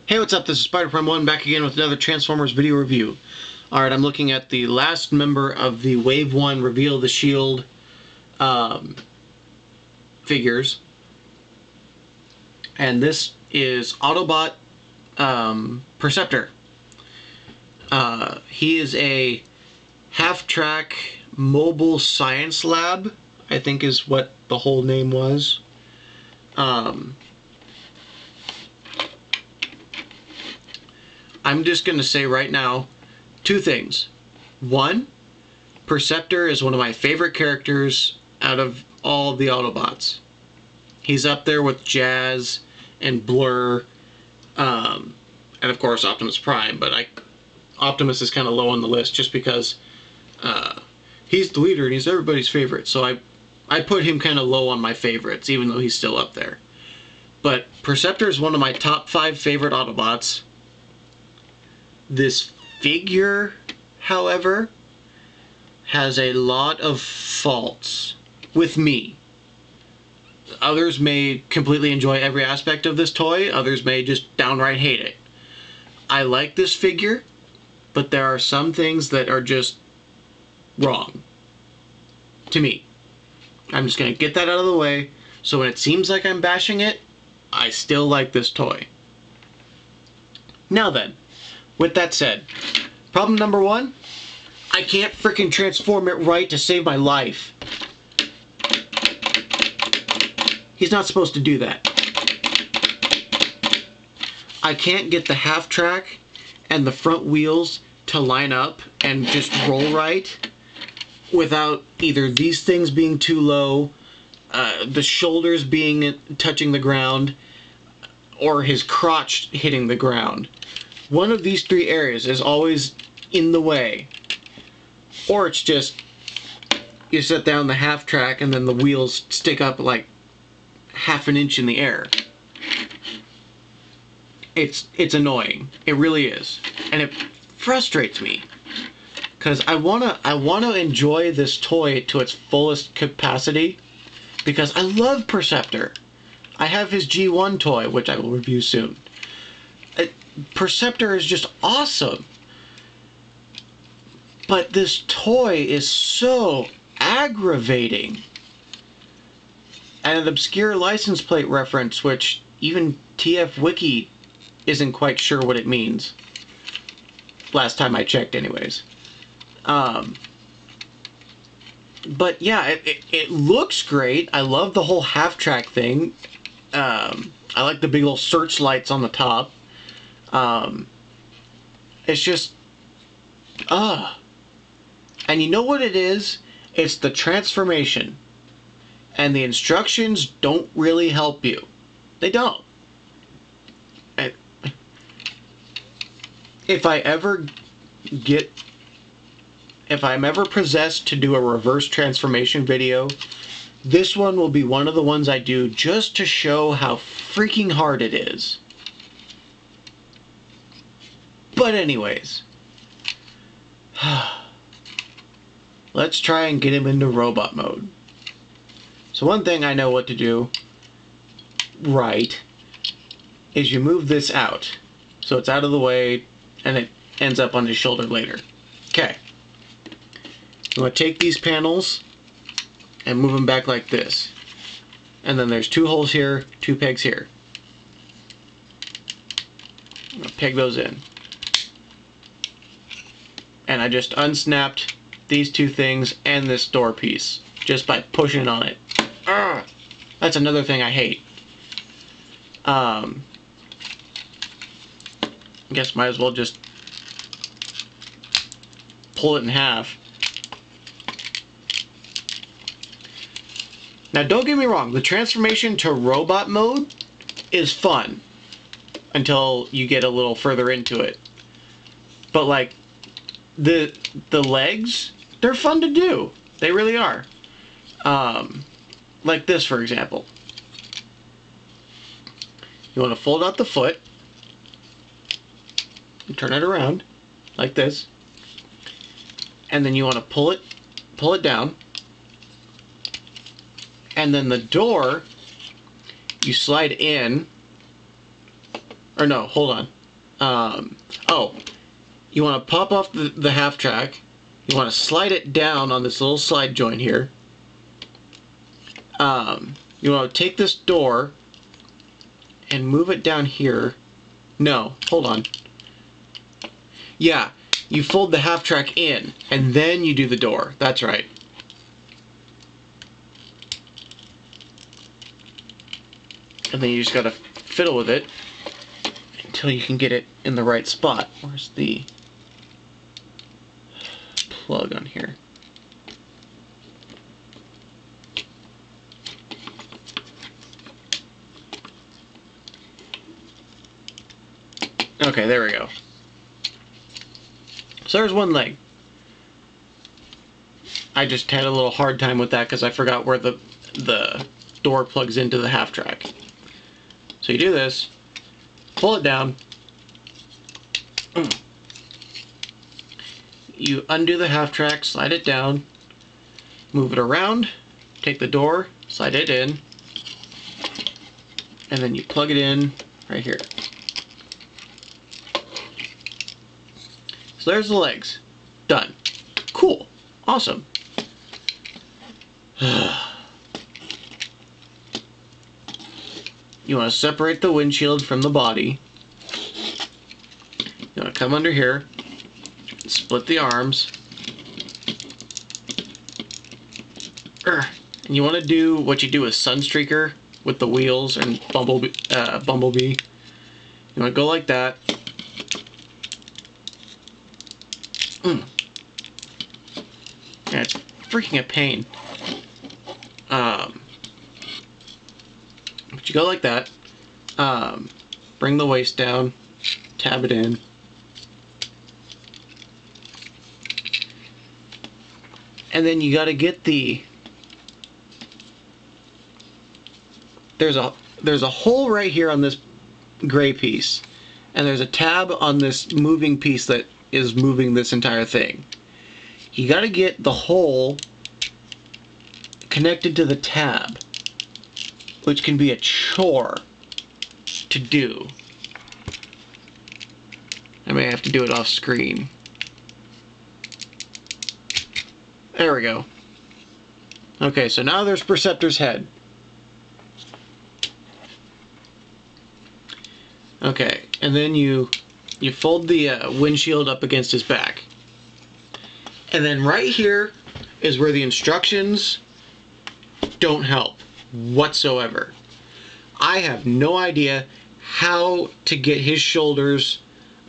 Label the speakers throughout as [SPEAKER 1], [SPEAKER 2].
[SPEAKER 1] Hey, what's up? This is Spider-Prime1 back again with another Transformers video review. Alright, I'm looking at the last member of the Wave 1 Reveal the Shield figures. And this is Autobot Perceptor. He is a half-track mobile science lab, I think is what the whole name was. I'm just going to say right now two things. One, Perceptor is one of my favorite characters out of all of the Autobots. He's up there with Jazz and Blur, and of course Optimus Prime, but Optimus is kind of low on the list just because he's the leader and he's everybody's favorite, so I put him kind of low on my favorites, even though he's still up there. But Perceptor is one of my top 5 favorite Autobots. This figure, however, has a lot of faults with me. Others may completely enjoy every aspect of this toy, others may just downright hate it. I like this figure, but there are some things that are just wrong to me. I'm just going to get that out of the way, so when it seems like I'm bashing it, I still like this toy. Now then, with that said, problem number 1, I can't freaking transform it right to save my life. He's not supposed to do that. I can't get the half track and the front wheels to line up and just roll right without either these things being too low, the shoulders being touching the ground, or his crotch hitting the ground. One of these 3 areas is always in the way. Or it's just, you set down the half track and then the wheels stick up like half an inch in the air. It's annoying. It really is. And it frustrates me. Because I wanna enjoy this toy to its fullest capacity. Because I love Perceptor. I have his G1 toy, which I will review soon. Perceptor is just awesome. But this toy is so aggravating. And an obscure license plate reference, which even TF Wiki isn't quite sure what it means. Last time I checked, anyways. But yeah, it looks great. I love the whole half-track thing. I like the big little searchlights on the top. It's just, and you know what it is? It's the transformation. And the instructions don't really help you. They don't. If I'm ever possessed to do a reverse transformation video, this one will be one of the ones I do just to show how freaking hard it is. But anyways, let's try and get him into robot mode. So one thing I know what to do right is you move this out. So it's out of the way and it ends up on his shoulder later. Okay. You want to take these panels and move them back like this. And then there's 2 holes here, 2 pegs here. I'm going to peg those in. And I just unsnapped these 2 things and this door piece just by pushing on it. That's another thing I hate. I guess might as well just pull it in half. Now don't get me wrong, the transformation to robot mode is fun until you get a little further into it. But like the legs, they're fun to do. They really are. Like this, for example. You want to fold out the foot, turn it around like this, and then you want to pull it down, and then the door you slide in, or no, hold on, Oh, you want to pop off the half track. You want to slide it down on this little slide joint here. You want to take this door and move it down here. No, hold on. Yeah, you fold the half track in and then you do the door. That's right. And then you just gotta fiddle with it until you can get it in the right spot. Where's the plug on here? Okay, there we go. So there's one leg. I just had a little hard time with that because I forgot where the door plugs into the half track. So you do this, pull it down, you undo the half track, slide it down, move it around, take the door, slide it in, and then you plug it in right here. So there's the legs. Done. Cool. Awesome. You want to separate the windshield from the body. You want to come under here, split the arms, and you want to do what you do with Sunstreaker with the wheels and Bumblebee. You want to go like that. Yeah, it's freaking a pain. But you go like that. Bring the waist down, tab it in. And then you got to get the there's a hole right here on this gray piece, and there's a tab on this moving piece that is moving this entire thing. You got to get the hole connected to the tab, which can be a chore to do. I may have to do it off screen. There we go. Okay, so now there's Perceptor's head. Okay, and then you fold the windshield up against his back. And then right here is where the instructions don't help whatsoever. I have no idea how to get his shoulders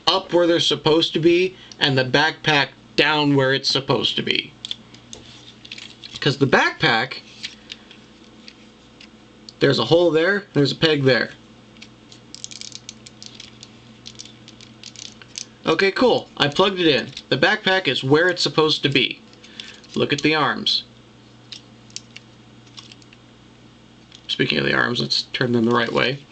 [SPEAKER 1] up where they're supposed to be and the backpack down where it's supposed to be. Because the backpack, there's a hole there, there's a peg there. Okay, cool. I plugged it in. The backpack is where it's supposed to be. Look at the arms. Speaking of the arms, let's turn them the right way.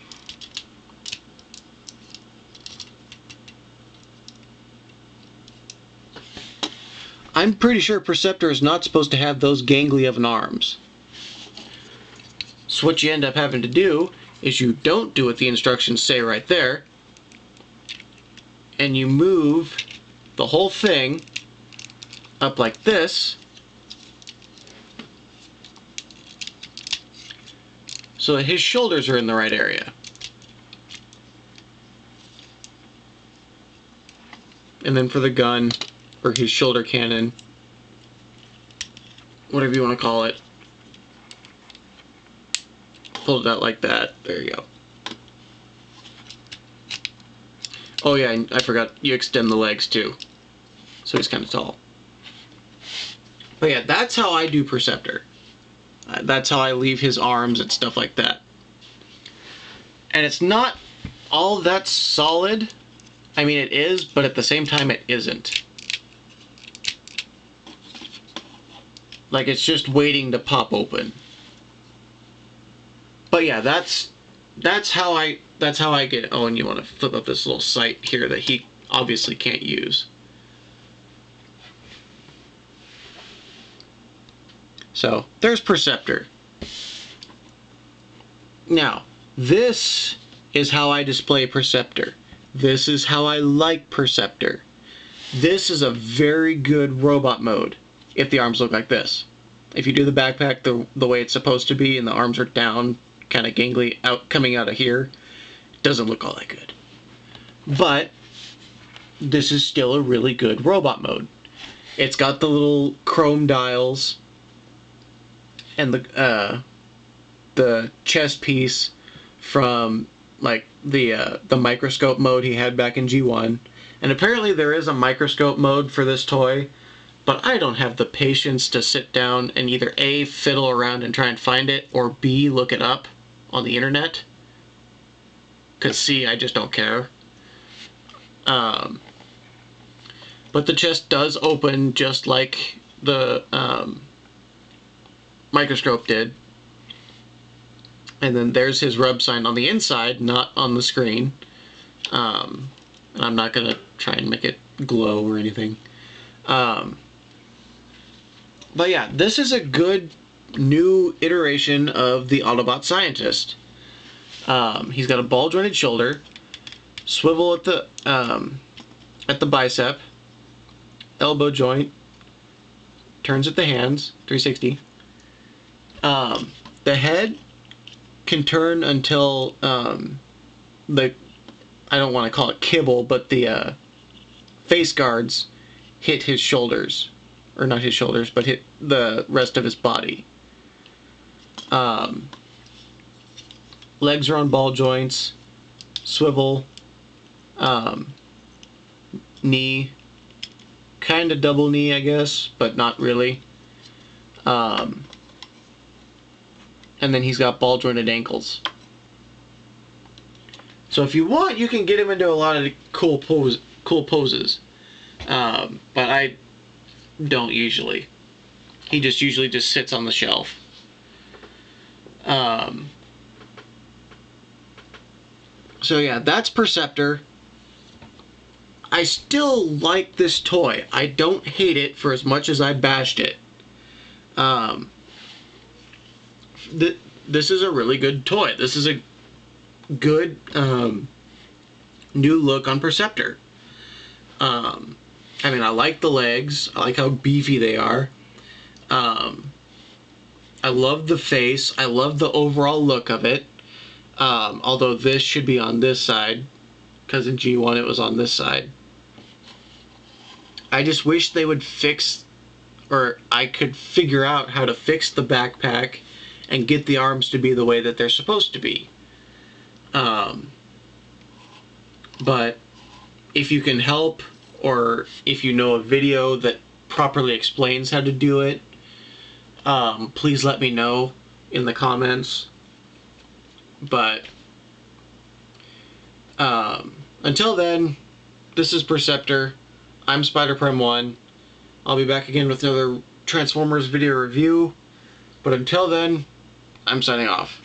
[SPEAKER 1] I'm pretty sure Perceptor is not supposed to have those gangly of an arms. So what you end up having to do is you don't do what the instructions say right there, and you move the whole thing up like this so that his shoulders are in the right area. And then for the gun, or his shoulder cannon, whatever you want to call it, pull it out like that. There you go. Oh yeah, I forgot, you extend the legs too, so he's kind of tall. But yeah, that's how I do Perceptor. That's how I leave his arms and stuff like that. And it's not all that solid. I mean, it is, but at the same time it isn't. Like, it's just waiting to pop open. But yeah, that's how I get. Oh, and you want to flip up this little sight here that he obviously can't use. So there's Perceptor. Now, this is how I display Perceptor. This is how I like Perceptor. This is a very good robot mode if the arms look like this. If you do the backpack the way it's supposed to be and the arms are down, kind of gangly, coming out of here, it doesn't look all that good. But this is still a really good robot mode. It's got the little chrome dials and the chest piece from like the microscope mode he had back in G1. And apparently there is a microscope mode for this toy, but I don't have the patience to sit down and either A, fiddle around and try and find it, or B, look it up on the internet. Because C, I just don't care. But the chest does open just like the microscope did. And then there's his rub sign on the inside, not on the screen. And I'm not going to try and make it glow or anything. But yeah, this is a good new iteration of the Autobot Scientist. He's got a ball-jointed shoulder, swivel at the bicep, elbow joint, turns at the hands, 360. The head can turn until I don't want to call it kibble, but the face guards hit his shoulders. Or not his shoulders, but hit the rest of his body. Legs are on ball joints. Swivel. Knee. Kind of double knee, I guess, but not really. And then he's got ball jointed ankles. So if you want, you can get him into a lot of cool poses. But I don't usually. He just usually just sits on the shelf. So yeah, that's Perceptor. I still like this toy. I don't hate it for as much as I bashed it. This is a really good toy. This is a good new look on Perceptor. I mean, I like the legs. I like how beefy they are. I love the face. I love the overall look of it. Although this should be on this side, because in G1 it was on this side. I just wish they would fix, or I could figure out how to fix the backpack and get the arms to be the way that they're supposed to be. But if you can help, or if you know a video that properly explains how to do it, please let me know in the comments. But until then, this is Perceptor. I'm Spider-Prime1. I'll be back again with another Transformers video review. But until then, I'm signing off.